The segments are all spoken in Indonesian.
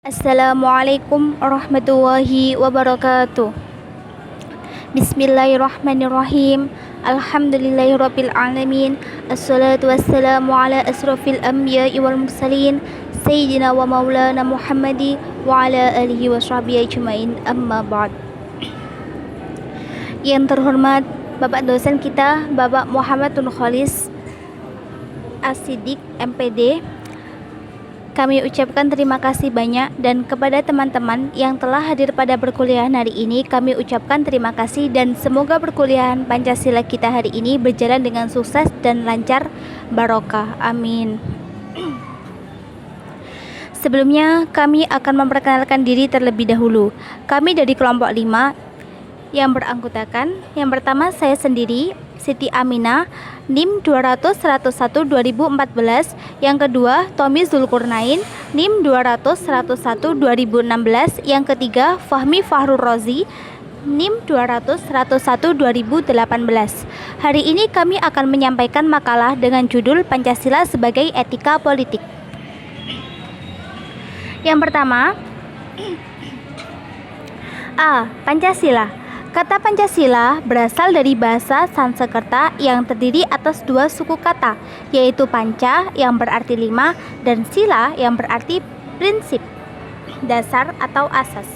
Assalamualaikum warahmatullahi wabarakatuh. Bismillahirrahmanirrahim. Alhamdulillahirabbil alamin. Assalatu wassalamu ala asrofil anbiya'i wal mursalin sayyidina wa maulana Muhammadi wa ala alihi washabihi ajmain. Amma ba'd. Yang terhormat Bapak dosen kita, Bapak Muhammadun Khalis As-Siddiq MPD, kami ucapkan terima kasih banyak, dan kepada teman-teman yang telah hadir pada perkuliahan hari ini, kami ucapkan terima kasih dan semoga perkuliahan Pancasila kita hari ini berjalan dengan sukses dan lancar barokah. Amin. Sebelumnya kami akan memperkenalkan diri terlebih dahulu. Kami dari kelompok 5 yang beranggotakan, yang pertama saya sendiri, Siti Aminah, NIM 200-101-2014. Yang kedua, Tommy Zulkurnain, NIM 200-101-2016. Yang ketiga, Fahmi Fahrur Rozi, NIM 200-101-2018. Hari ini kami akan menyampaikan makalah dengan judul Pancasila sebagai Etika Politik. Yang pertama, A. Pancasila. Kata Pancasila berasal dari bahasa Sanskerta yang terdiri atas dua suku kata, yaitu panca yang berarti 5 dan sila yang berarti prinsip, dasar atau asas.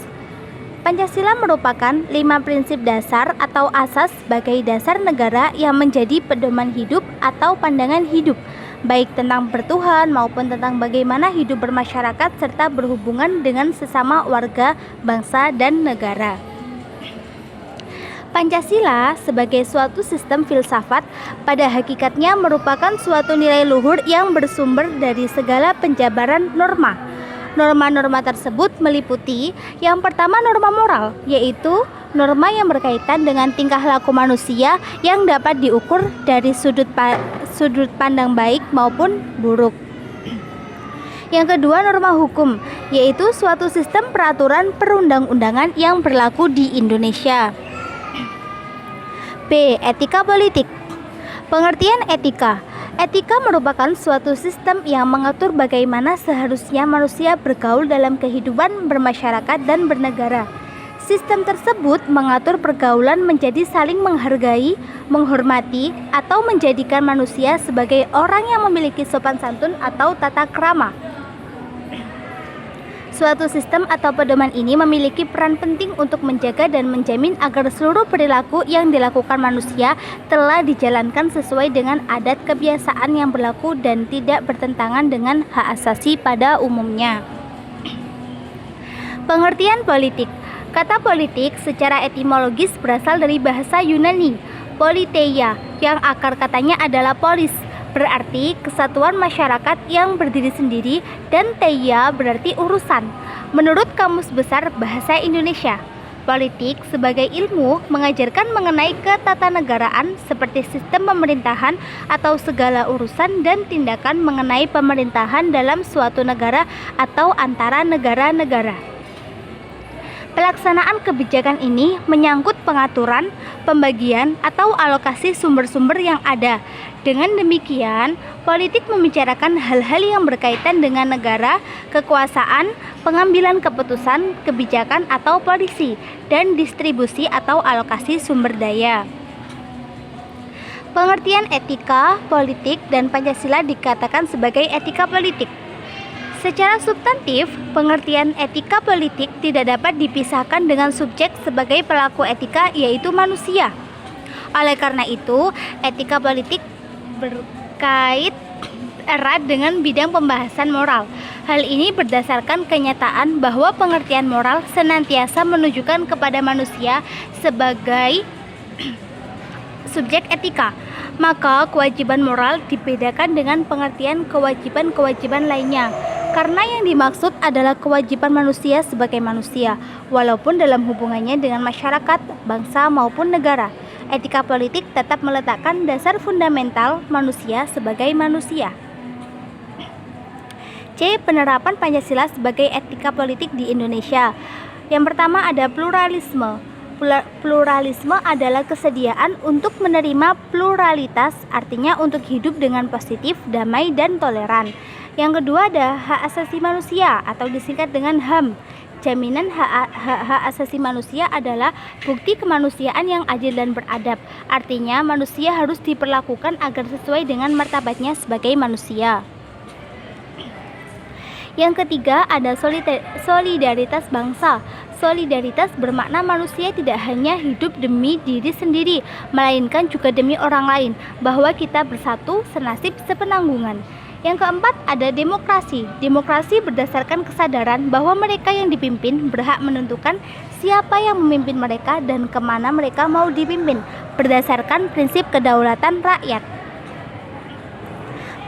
Pancasila merupakan 5 prinsip dasar atau asas sebagai dasar negara yang menjadi pedoman hidup atau pandangan hidup, baik tentang bertuhan maupun tentang bagaimana hidup bermasyarakat serta berhubungan dengan sesama warga, bangsa, dan negara. Pancasila sebagai suatu sistem filsafat pada hakikatnya merupakan suatu nilai luhur yang bersumber dari segala penjabaran norma. Norma-norma tersebut meliputi yang pertama norma moral, yaitu norma yang berkaitan dengan tingkah laku manusia yang dapat diukur dari sudut pandang baik maupun buruk. Yang kedua norma hukum, yaitu suatu sistem peraturan perundang-undangan yang berlaku di Indonesia. B. Etika politik. Pengertian etika. Etika merupakan suatu sistem yang mengatur bagaimana seharusnya manusia bergaul dalam kehidupan bermasyarakat dan bernegara. Sistem tersebut mengatur pergaulan menjadi saling menghargai, menghormati, atau menjadikan manusia sebagai orang yang memiliki sopan santun atau tata krama. Suatu sistem atau pedoman ini memiliki peran penting untuk menjaga dan menjamin agar seluruh perilaku yang dilakukan manusia telah dijalankan sesuai dengan adat kebiasaan yang berlaku dan tidak bertentangan dengan hak asasi pada umumnya. Pengertian politik. Kata politik secara etimologis berasal dari bahasa Yunani, politeia, yang akar katanya adalah polis, berarti kesatuan masyarakat yang berdiri sendiri, dan teia berarti urusan. Menurut Kamus Besar Bahasa Indonesia, politik sebagai ilmu mengajarkan mengenai ketatanegaraan seperti sistem pemerintahan atau segala urusan dan tindakan mengenai pemerintahan dalam suatu negara atau antara negara-negara. Pelaksanaan kebijakan ini menyangkut pengaturan, pembagian, atau alokasi sumber-sumber yang ada. Dengan demikian, politik membicarakan hal-hal yang berkaitan dengan negara, kekuasaan, pengambilan keputusan, kebijakan atau polisi, dan distribusi atau alokasi sumber daya. Pengertian etika, politik, dan Pancasila dikatakan sebagai etika politik. Secara substantif, pengertian etika politik tidak dapat dipisahkan dengan subjek sebagai pelaku etika, yaitu manusia. Oleh karena itu, etika politik berkait erat dengan bidang pembahasan moral. Hal ini berdasarkan kenyataan bahwa pengertian moral senantiasa menunjukkan kepada manusia sebagai subjek etika. Maka kewajiban moral dibedakan dengan pengertian kewajiban-kewajiban lainnya. Karena yang dimaksud adalah kewajiban manusia sebagai manusia, walaupun dalam hubungannya dengan masyarakat, bangsa maupun negara. Etika politik tetap meletakkan dasar fundamental manusia sebagai manusia. C. Penerapan Pancasila sebagai etika politik di Indonesia. Yang pertama ada pluralisme. Pluralisme adalah kesediaan untuk menerima pluralitas, artinya untuk hidup dengan positif, damai, dan toleran. Yang kedua ada hak asasi manusia atau disingkat dengan HAM. Jaminan hak asasi manusia adalah bukti kemanusiaan yang adil dan beradab. Artinya manusia harus diperlakukan agar sesuai dengan martabatnya sebagai manusia. Yang ketiga ada solidaritas bangsa. Solidaritas bermakna manusia tidak hanya hidup demi diri sendiri, melainkan juga demi orang lain, bahwa kita bersatu, senasib, sepenanggungan. Yang keempat ada demokrasi. Demokrasi berdasarkan kesadaran bahwa mereka yang dipimpin berhak menentukan siapa yang memimpin mereka dan kemana mereka mau dipimpin, berdasarkan prinsip kedaulatan rakyat.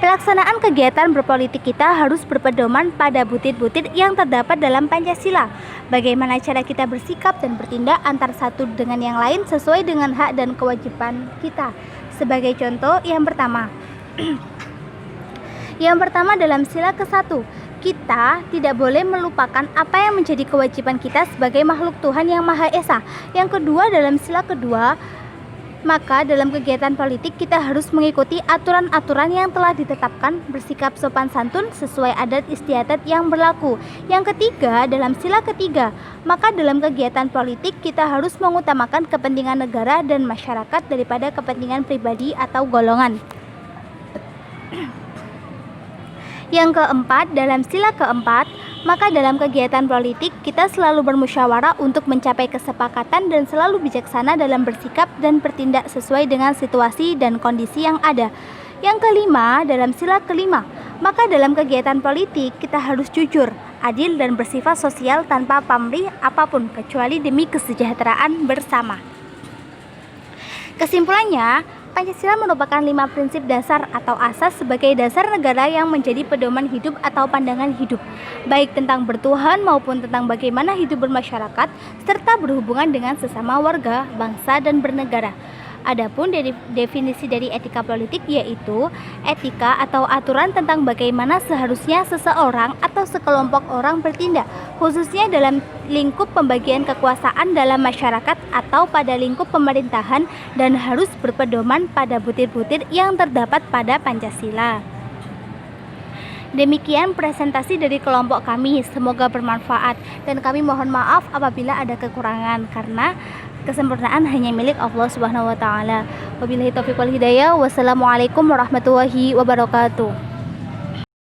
Pelaksanaan kegiatan berpolitik kita harus berpedoman pada butir-butir yang terdapat dalam Pancasila. Bagaimana cara kita bersikap dan bertindak antara satu dengan yang lain sesuai dengan hak dan kewajiban kita. Sebagai contoh, yang pertama dalam sila ke-1, kita tidak boleh melupakan apa yang menjadi kewajiban kita sebagai makhluk Tuhan yang Maha Esa. Yang kedua dalam sila kedua, maka dalam kegiatan politik kita harus mengikuti aturan-aturan yang telah ditetapkan, bersikap sopan santun sesuai adat istiadat yang berlaku. Yang ketiga dalam sila ketiga, maka dalam kegiatan politik kita harus mengutamakan kepentingan negara dan masyarakat daripada kepentingan pribadi atau golongan. Yang keempat, dalam sila keempat, maka dalam kegiatan politik kita selalu bermusyawarah untuk mencapai kesepakatan dan selalu bijaksana dalam bersikap dan bertindak sesuai dengan situasi dan kondisi yang ada. Yang kelima, dalam sila kelima, maka dalam kegiatan politik kita harus jujur, adil dan bersifat sosial tanpa pamrih apapun kecuali demi kesejahteraan bersama. Kesimpulannya, Pancasila merupakan 5 prinsip dasar atau asas sebagai dasar negara yang menjadi pedoman hidup atau pandangan hidup, baik tentang bertuhan maupun tentang bagaimana hidup bermasyarakat, serta berhubungan dengan sesama warga, bangsa, dan bernegara. Adapun definisi dari etika politik yaitu etika atau aturan tentang bagaimana seharusnya seseorang atau sekelompok orang bertindak, khususnya dalam lingkup pembagian kekuasaan dalam masyarakat atau pada lingkup pemerintahan dan harus berpedoman pada butir-butir yang terdapat pada Pancasila. Demikian presentasi dari kelompok kami, semoga bermanfaat dan kami mohon maaf apabila ada kekurangan karena kesempurnaan hanya milik Allah Subhanahu wa taala. Wabillahi taufiq wal hidayah. Wassalamualaikum warahmatullahi wabarakatuh.